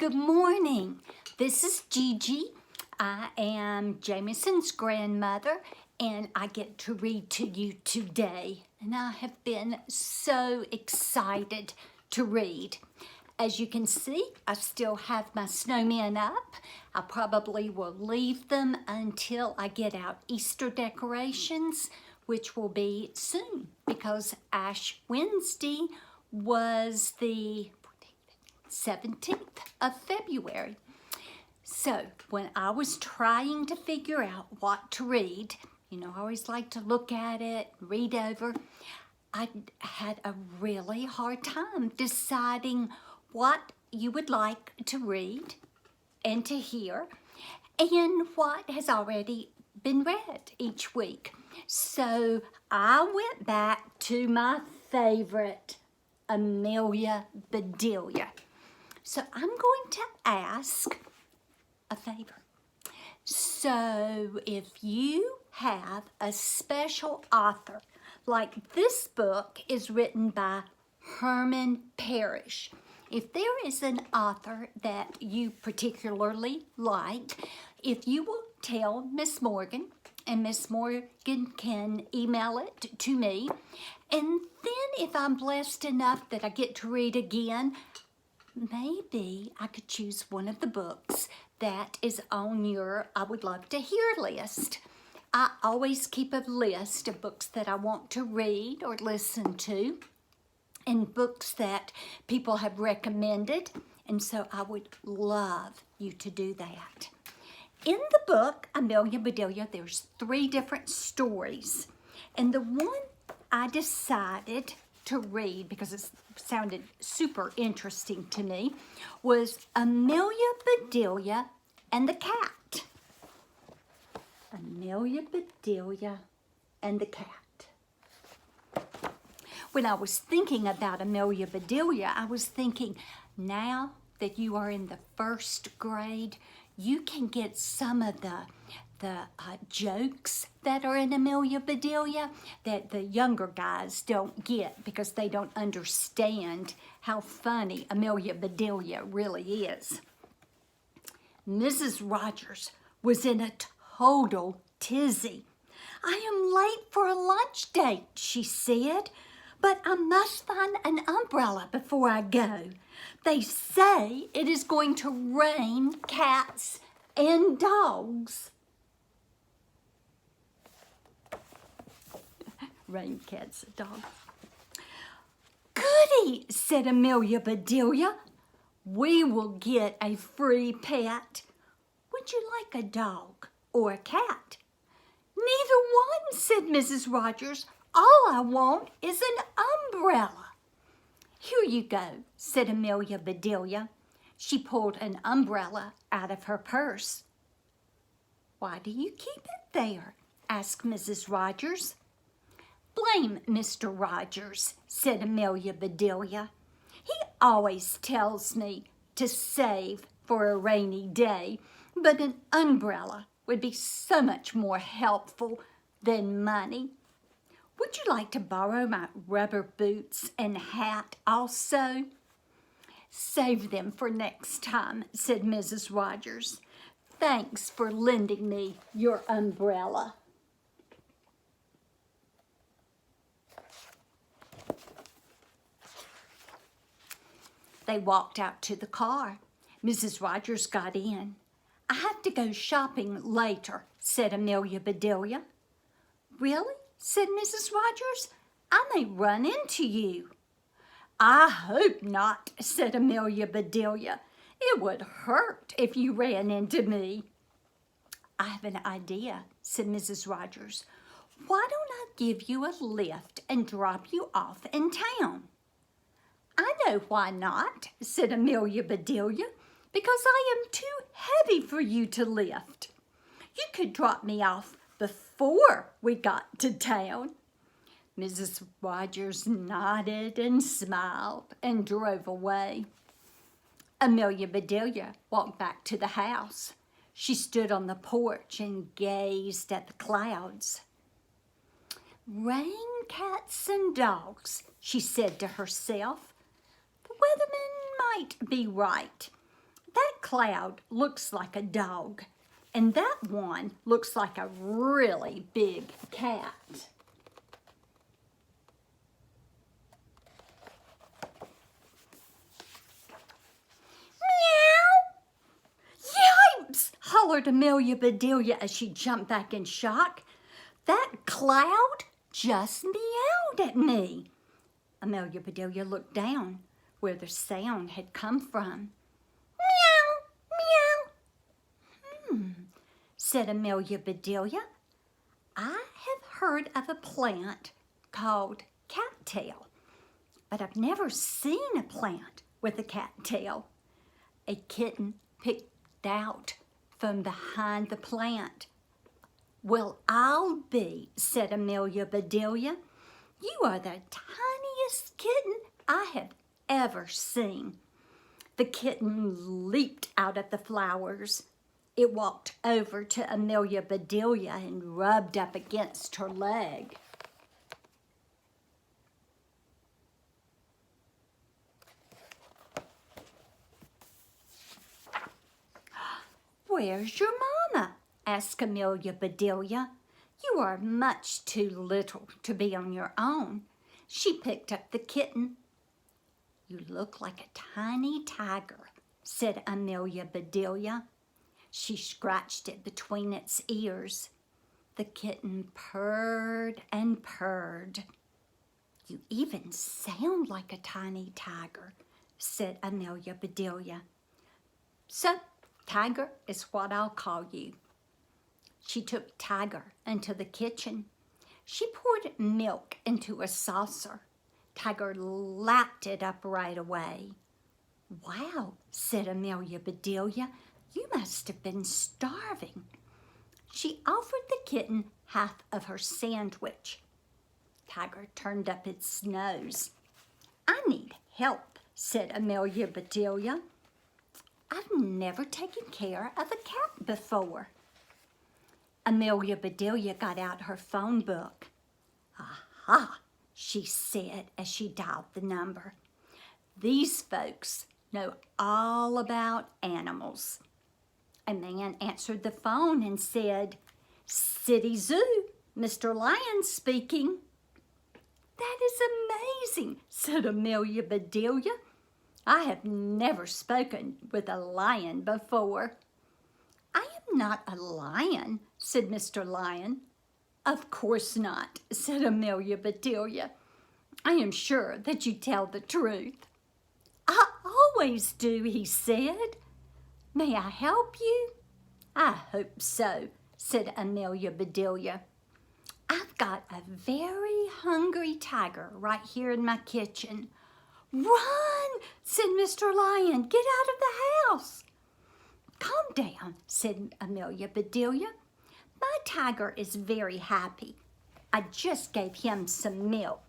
Good morning. This is Gigi. I am Jameson's grandmother, and I get to read to you today. And I have been so excited to read. As you can see, I still have my snowmen up. I probably will leave them until I get out Easter decorations, which will be soon because Ash Wednesday was the 17th of February. So when I was trying to figure out what to read, I always like to look at it, read over, I had a really hard time deciding what you would like to read and to hear and what has already been read each week. So I went back to my favorite, Amelia Bedelia. So I'm going to ask a favor. So if you have a special author, like this book is written by Herman Parrish. If there is an author that you particularly like, if you will tell Miss Morgan, and Miss Morgan can email it to me, and then if I'm blessed enough that I get to read again, maybe I could choose one of the books that is on your I would love to hear list. I always keep a list of books that I want to read or listen to and books that people have recommended, and so I would love you to do that. In the book, Amelia Bedelia, there's 3 different stories, and the one I decided to read because it sounded super interesting to me was Amelia Bedelia and the Cat. Amelia Bedelia and the Cat. When I was thinking about Amelia Bedelia, I was thinking, now that you are in the 1st grade, you can get some of the jokes that are in Amelia Bedelia that the younger guys don't get because they don't understand how funny Amelia Bedelia really is. Mrs. Rogers was in a total tizzy. "I am late for a lunch date," she said, "but I must find an umbrella before I go. They say it is going to rain cats and dogs." Rain cats and dogs. "Goody," said Amelia Bedelia. "We will get a free pet. Would you like a dog or a cat?" "Neither one," said Mrs. Rogers. "All I want is an umbrella." "Here you go," said Amelia Bedelia. She pulled an umbrella out of her purse. "Why do you keep it there?" asked Mrs. Rogers. "Blame Mr. Rogers," said Amelia Bedelia. "He always tells me to save for a rainy day, but an umbrella would be so much more helpful than money. Would you like to borrow my rubber boots and hat also?" "Save them for next time," said Mrs. Rogers. "Thanks for lending me your umbrella." They walked out to the car. Mrs. Rogers got in. "I have to go shopping later," said Amelia Bedelia. "Really?" said Mrs. Rogers. "I may run into you." "I hope not," said Amelia Bedelia. "It would hurt if you ran into me." "I have an idea," said Mrs. Rogers. "Why don't I give you a lift and drop you off in town?" "I know why not," said Amelia Bedelia, "because I am too heavy for you to lift. You could drop me off before we got to town." Mrs. Rogers nodded and smiled and drove away. Amelia Bedelia walked back to the house. She stood on the porch and gazed at the clouds. "Rain, cats, and dogs," she said to herself. "The weatherman might be right. cloud looks like a dog, and that one looks like a really big cat. Meow! Yipes! Hollered Amelia Bedelia as she jumped back in shock. That cloud just meowed at me. Amelia Bedelia looked down where the sound had come from. Meow, meow. Said Amelia Bedelia. I have heard of a plant called cattail, but I've never seen a plant with a cattail. A kitten picked out from behind the plant. Well, I'll be, said Amelia Bedelia. You are the tiniest kitten I have ever seen. The kitten leaped out of the flowers. It walked over to Amelia Bedelia and rubbed up against her leg. Where's your mama? Asked Amelia Bedelia. You are much too little to be on your own. She picked up the kitten. You look like a tiny tiger, said Amelia Bedelia. She scratched it between its ears. The kitten purred and purred. You even sound like a tiny tiger, said Amelia Bedelia. So, Tiger is what I'll call you. She took Tiger into the kitchen. She poured milk into a saucer. Tiger lapped it up right away. Wow, said Amelia Bedelia, you must have been starving. She offered the kitten half of her sandwich. Tiger turned up its nose. I need help, said Amelia Bedelia. I've never taken care of a cat before. Amelia Bedelia got out her phone book. Aha, she said as she dialed the number. These folks know all about animals. A man answered the phone and said, City Zoo, Mr. Lion speaking. That is amazing, said Amelia Bedelia. I have never spoken with a lion before. I am not a lion, said Mr. Lion. Of course not, said Amelia Bedelia. I am sure that you tell the truth. I always do, he said. May I help you? I hope so, said Amelia Bedelia. I've got a very hungry tiger right here in my kitchen. Run, said Mr. Lion. Get out of the house. Calm down, said Amelia Bedelia. My tiger is very happy. I just gave him some milk.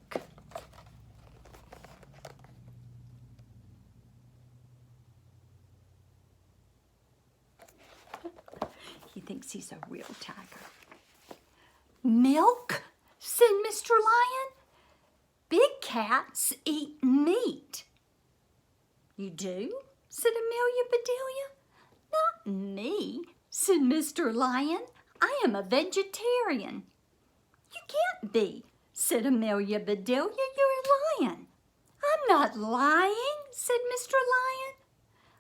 He thinks he's a real tiger. Milk, said Mr. Lion. Big cats eat meat. You do? Said Amelia Bedelia. Not me, said Mr. Lion. I am a vegetarian. You can't be, said Amelia Bedelia. You're a lion. I'm not lying, said Mr. Lion.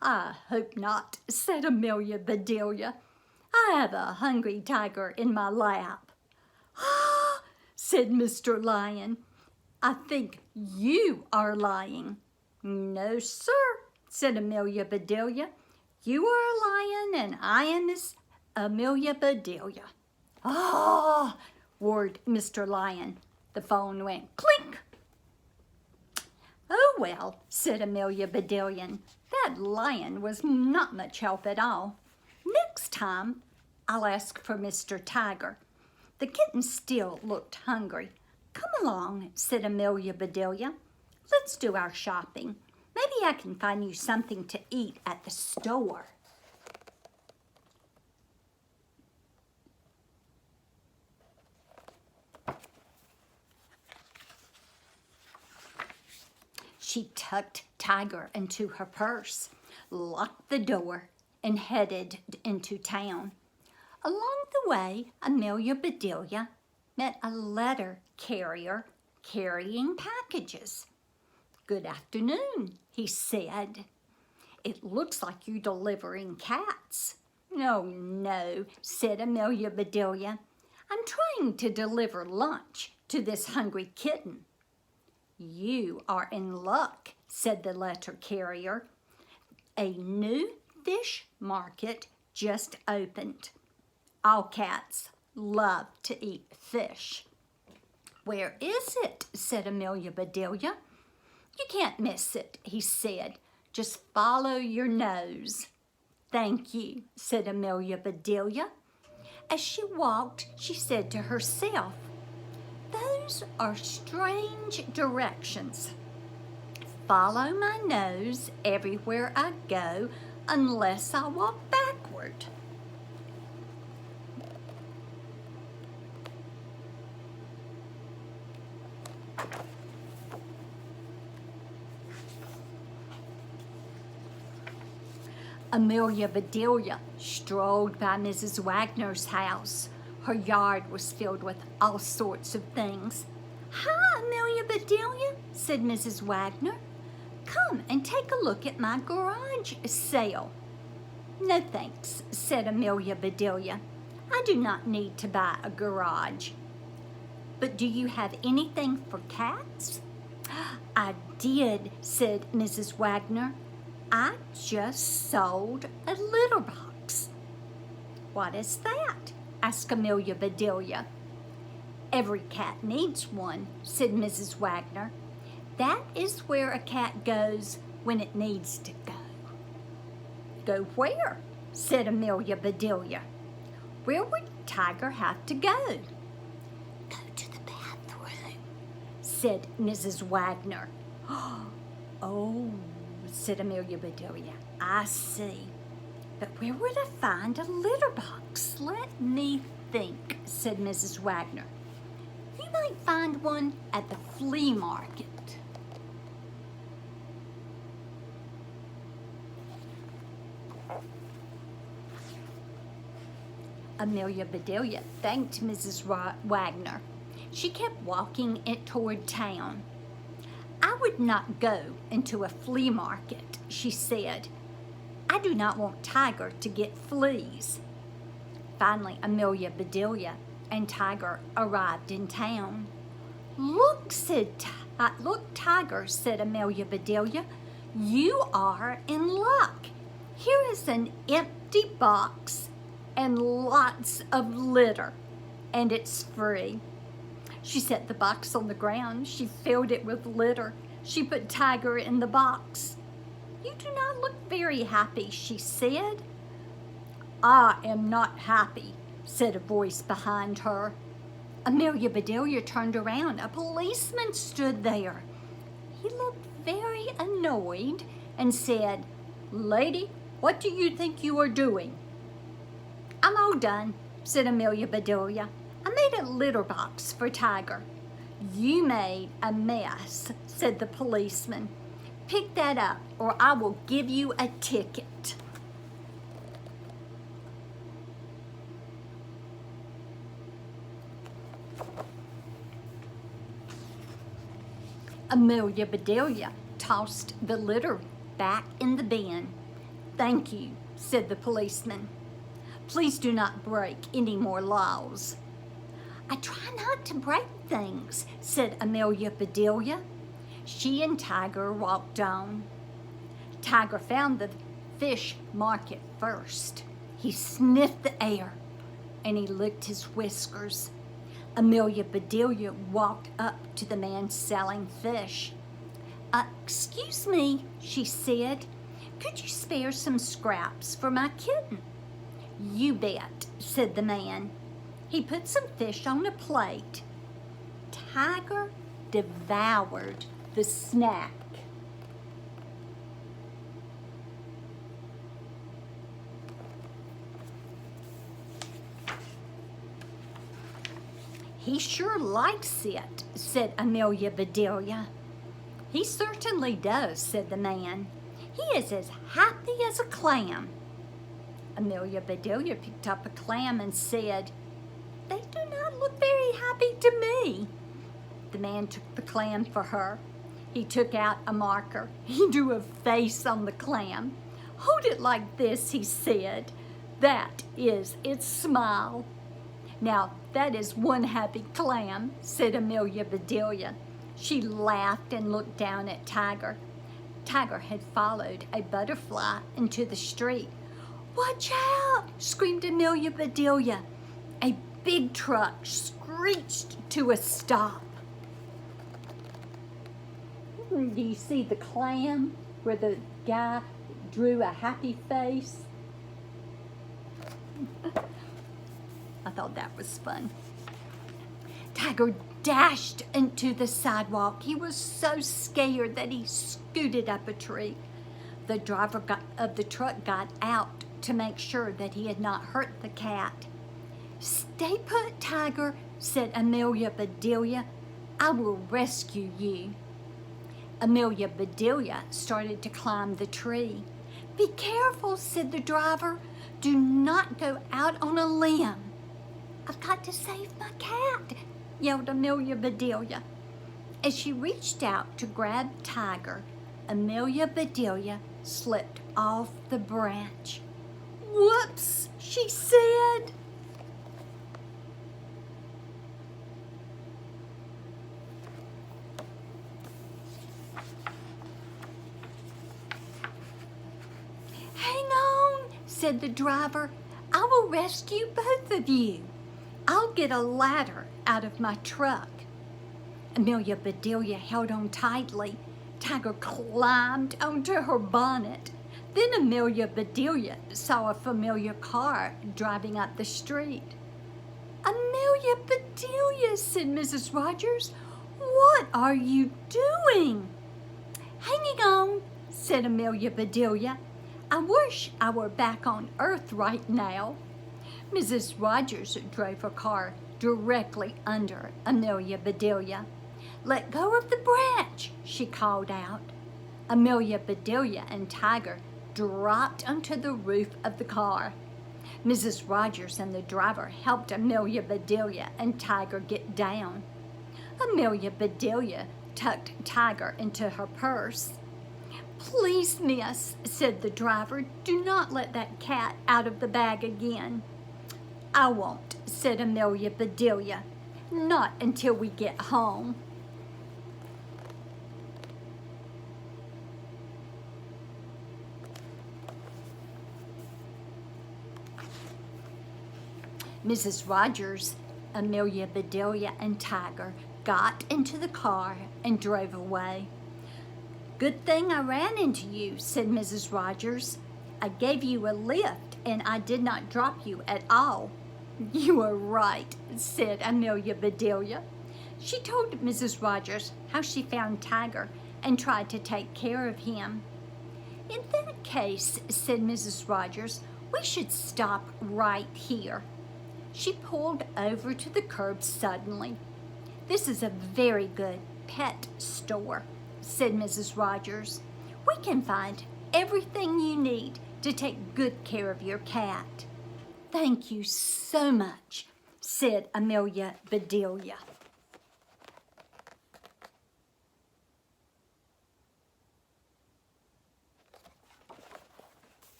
I hope not, said Amelia Bedelia. I have a hungry tiger in my lap. Ah, said Mr. Lion. I think you are lying. No, sir, said Amelia Bedelia. You are a lion and I am Miss Amelia Bedelia. Ah, roared Mr. Lion. The phone went clink. Oh, well, said Amelia Bedelia. That lion was not much help at all. Next time, I'll ask for Mr. Tiger. The kitten still looked hungry. Come along, said Amelia Bedelia. Let's do our shopping. Maybe I can find you something to eat at the store. She tucked Tiger into her purse, locked the door, and headed into town. Along the way, Amelia Bedelia met a letter carrier carrying packages. "Good afternoon," he said. "It looks like you're delivering cats." "No, no," said Amelia Bedelia. "I'm trying to deliver lunch to this hungry kitten." "You are in luck," said the letter carrier. "A new fish market just opened. All cats love to eat fish." "Where is it?" said Amelia Bedelia. "You can't miss it," he said. "Just follow your nose." "Thank you," said Amelia Bedelia. As she walked, she said to herself, "Those are strange directions. Follow my nose everywhere I go unless I walk backward." Amelia Bedelia strolled by Mrs. Wagner's house. Her yard was filled with all sorts of things. "Hi, Amelia Bedelia," said Mrs. Wagner. "Come and take a look at my garage sale." "No thanks," said Amelia Bedelia. "I do not need to buy a garage." "But do you have anything for cats?" "I did," said Mrs. Wagner. "I just sold a litter box." "What is that?" asked Amelia Bedelia. "Every cat needs one," said Mrs. Wagner. "That is where a cat goes when it needs to go." "Go where?" said Amelia Bedelia. "Where would Tiger have to go?" "Go to the bathroom," said Mrs. Wagner. "Oh," said Amelia Bedelia, "I see. But where would I find a litter box? Let me think," said Mrs. Wagner. "You might find one at the flea market." Amelia Bedelia thanked Mrs. Wagner. She kept walking it toward town. "I would not go into a flea market," she said. "I do not want Tiger to get fleas." Finally, Amelia Bedelia and Tiger arrived in town. "Look, Tiger," said Amelia Bedelia. "You are in luck. Here is an empty box and lots of litter, and it's free." She set the box on the ground. She filled it with litter. She put Tiger in the box. "You do not look very happy," she said. "I am not happy," said a voice behind her. Amelia Bedelia turned around. A policeman stood there. He looked very annoyed and said, "Lady, what do you think you are doing?" "I'm all done," said Amelia Bedelia. "I made a litter box for Tiger." "You made a mess," said the policeman. "Pick that up or I will give you a ticket." Amelia Bedelia tossed the litter back in the bin. "Thank you," said the policeman. "Please do not break any more laws." "I try not to break things," said Amelia Bedelia. She and Tiger walked on. Tiger found the fish market first. He sniffed the air and he licked his whiskers. Amelia Bedelia walked up to the man selling fish. "Excuse me," she said. "Could you spare some scraps for my kitten?" "You bet," said the man. He put some fish on a plate. Tiger devoured the snack. "He sure likes it," said Amelia Bedelia. "He certainly does," said the man. "He is as happy as a clam." Amelia Bedelia picked up a clam and said, "They do not look very happy to me." The man took the clam for her. He took out a marker. He drew a face on the clam. "Hold it like this," he said. "That is its smile." "Now, that is one happy clam," said Amelia Bedelia. She laughed and looked down at Tiger. Tiger had followed a butterfly into the street. "Watch out!" screamed Amelia Bedelia. A big truck screeched to a stop. Do you see the clam where the guy drew a happy face? I thought that was fun. Tiger dashed into the sidewalk. He was so scared that he scooted up a tree. The driver of the truck got out to make sure that he had not hurt the cat. "Stay put, Tiger," said Amelia Bedelia. "I will rescue you." Amelia Bedelia started to climb the tree. "Be careful," said the driver. "Do not go out on a limb." "I've got to save my cat," yelled Amelia Bedelia. As she reached out to grab Tiger, Amelia Bedelia slipped off the branch. "Whoops," she said. "Hang on," said the driver. "I will rescue both of you. I'll get a ladder out of my truck." Amelia Bedelia held on tightly. Tiger climbed onto her bonnet. Then Amelia Bedelia saw a familiar car driving up the street. "Amelia Bedelia," said Mrs. Rogers, "what are you doing?" "Hanging on," said Amelia Bedelia. "I wish I were back on Earth right now." Mrs. Rogers drove her car directly under Amelia Bedelia. "Let go of the branch," she called out. Amelia Bedelia and Tiger dropped onto the roof of the car. Mrs. Rogers and the driver helped Amelia Bedelia and Tiger get down. Amelia Bedelia tucked Tiger into her purse. "Please, miss," said the driver, "do not let that cat out of the bag again." "I won't," said Amelia Bedelia. "Not until we get home." Mrs. Rogers, Amelia Bedelia, and Tiger got into the car and drove away. "Good thing I ran into you," said Mrs. Rogers. "I gave you a lift and I did not drop you at all." "You are right," said Amelia Bedelia. She told Mrs. Rogers how she found Tiger and tried to take care of him. "In that case," said Mrs. Rogers, "we should stop right here." She pulled over to the curb suddenly. "This is a very good pet store," said Mrs. Rogers. "We can find everything you need to take good care of your cat." "Thank you so much," said Amelia Bedelia.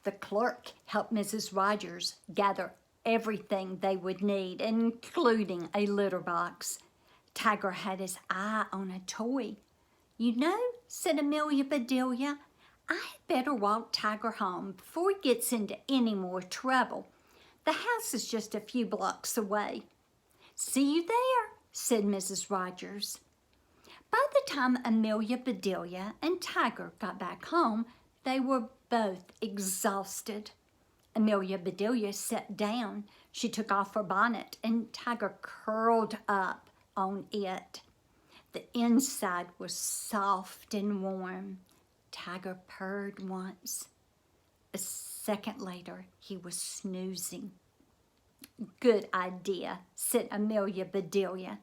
The clerk helped Mrs. Rogers gather everything they would need, including a litter box. Tiger had his eye on a toy. "You know," said Amelia Bedelia, "I had better walk Tiger home before he gets into any more trouble. The house is just a few blocks away." "See you there," said Mrs. Rogers. By the time Amelia Bedelia and Tiger got back home, they were both exhausted. Amelia Bedelia sat down. She took off her bonnet and Tiger curled up on it. The inside was soft and warm. Tiger purred once. A second later, he was snoozing. "Good idea," said Amelia Bedelia.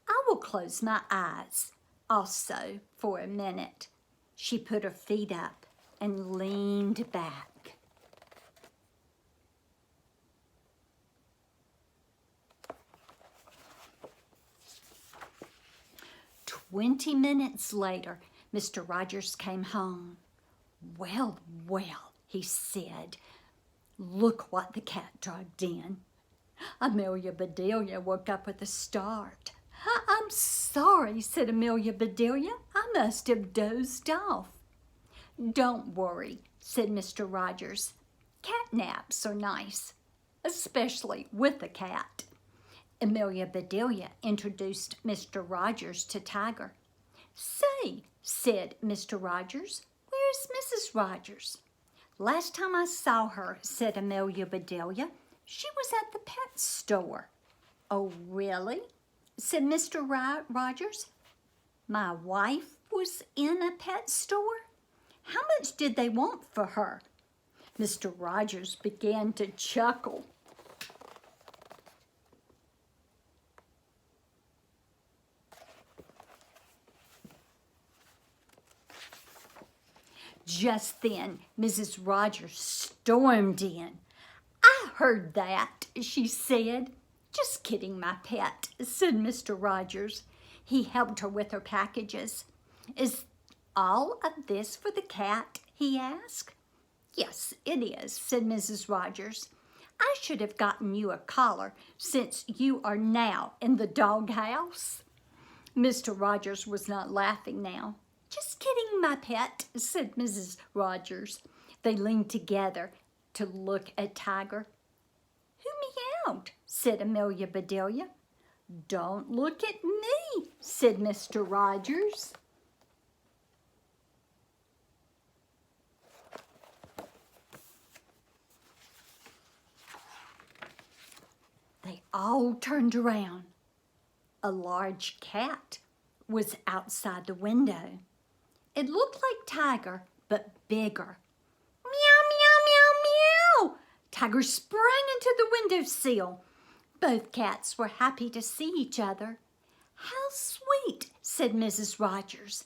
"I will close my eyes also for a minute." She put her feet up and leaned back. "20 minutes later, Mr. Rogers came home. "Well, well," he said, "look what the cat dragged in." Amelia Bedelia woke up with a start. "I'm sorry," said Amelia Bedelia. "I must have dozed off." "Don't worry," said Mr. Rogers. "Cat naps are nice, especially with a cat." Amelia Bedelia introduced Mr. Rogers to Tiger. "Say," said Mr. Rogers, "where's Mrs. Rogers?" "Last time I saw her," said Amelia Bedelia, "she was at the pet store." "Oh, really?" said Mr. Rogers. "My wife was in a pet store? How much did they want for her?" Mr. Rogers began to chuckle. Just then, Mrs. Rogers stormed in. "I heard that," she said. "Just kidding, my pet," said Mr. Rogers. He helped her with her packages. "Is all of this for the cat?" he asked. "Yes, it is," said Mrs. Rogers. "I should have gotten you a collar since you are now in the doghouse." Mr. Rogers was not laughing now. "Just kidding, my pet," said Mrs. Rogers. They leaned together to look at Tiger. "Who meowed?" said Amelia Bedelia. "Don't look at me," said Mr. Rogers. They all turned around. A large cat was outside the window. It looked like Tiger, but bigger. "Meow, meow, meow, meow!" Tiger sprang into the windowsill. Both cats were happy to see each other. "How sweet," said Mrs. Rogers.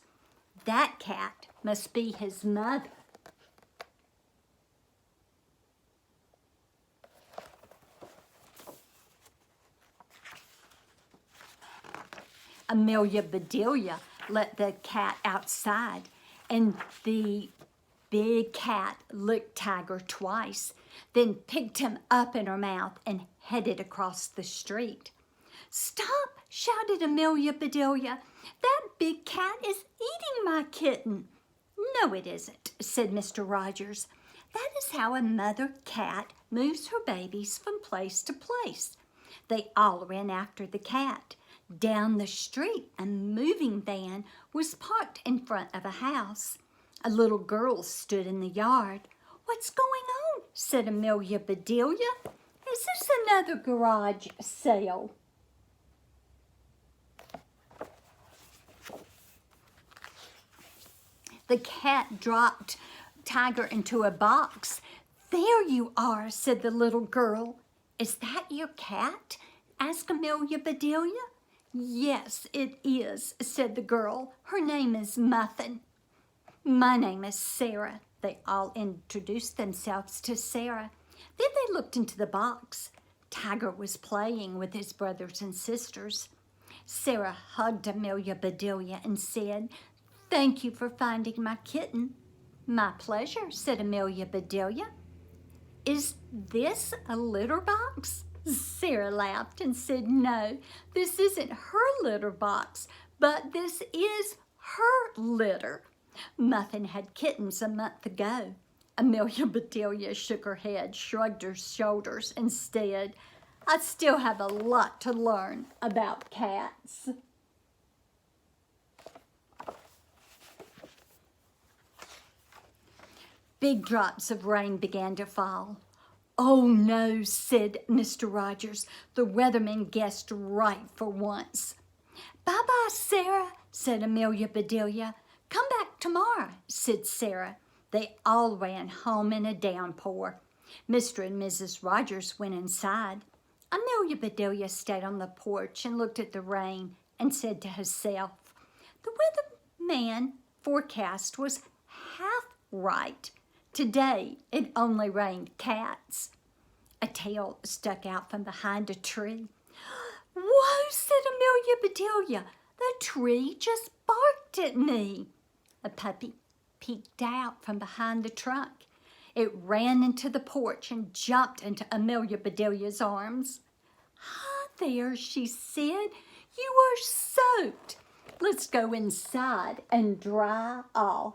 "That cat must be his mother." Amelia Bedelia let the cat outside, and the big cat licked Tiger twice, then picked him up in her mouth and headed across the street. "Stop!" shouted Amelia Bedelia. "That big cat is eating my kitten." "No, it isn't," said Mr. Rogers. "That is how a mother cat moves her babies from place to place." They all ran after the cat. Down the street, a moving van was parked in front of a house. A little girl stood in the yard. "What's going on?" said Amelia Bedelia. "Is this another garage sale?" The cat dropped Tiger into a box. "There you are," said the little girl. "Is that your cat?" asked Amelia Bedelia. "Yes, it is," said the girl. "Her name is Muffin." "My name is Sarah." They all introduced themselves to Sarah. Then they looked into the box. Tiger was playing with his brothers and sisters. Sarah hugged Amelia Bedelia and said, "Thank you for finding my kitten." "My pleasure," said Amelia Bedelia. "Is this a litter box?" Sarah laughed and said, "No, this isn't her litter box, but this is her litter." Muffin had kittens a month ago. Amelia Bedelia shook her head, shrugged her shoulders, and said, "I still have a lot to learn about cats." Big drops of rain began to fall. "Oh no," said Mr. Rogers. "The weatherman guessed right for once." "Bye-bye, Sarah," said Amelia Bedelia. "Come back tomorrow," said Sarah. They all ran home in a downpour. Mr. and Mrs. Rogers went inside. Amelia Bedelia stayed on the porch and looked at the rain and said to herself, "The weatherman forecast was half Right. Today, it only rained cats. A tail stuck out from behind a tree. Whoa, said Amelia Bedelia. The tree just barked at me. A puppy peeked out from behind the trunk. It ran into the porch and jumped into Amelia Bedelia's arms. Hi there, she said. You are soaked. Let's go inside and dry off.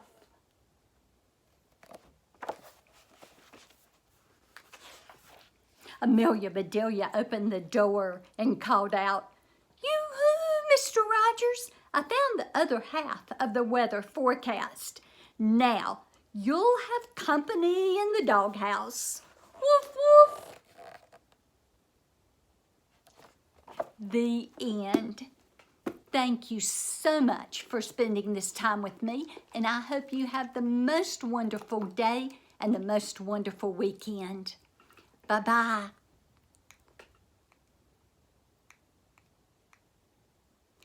Amelia Bedelia opened the door and called out, "Yoo-hoo, Mr. Rogers! I found the other half of the weather forecast. Now, you'll have company in the doghouse. Woof, woof." The end. Thank you so much for spending this time with me, and I hope you have the most wonderful day and the most wonderful weekend. Bye-bye.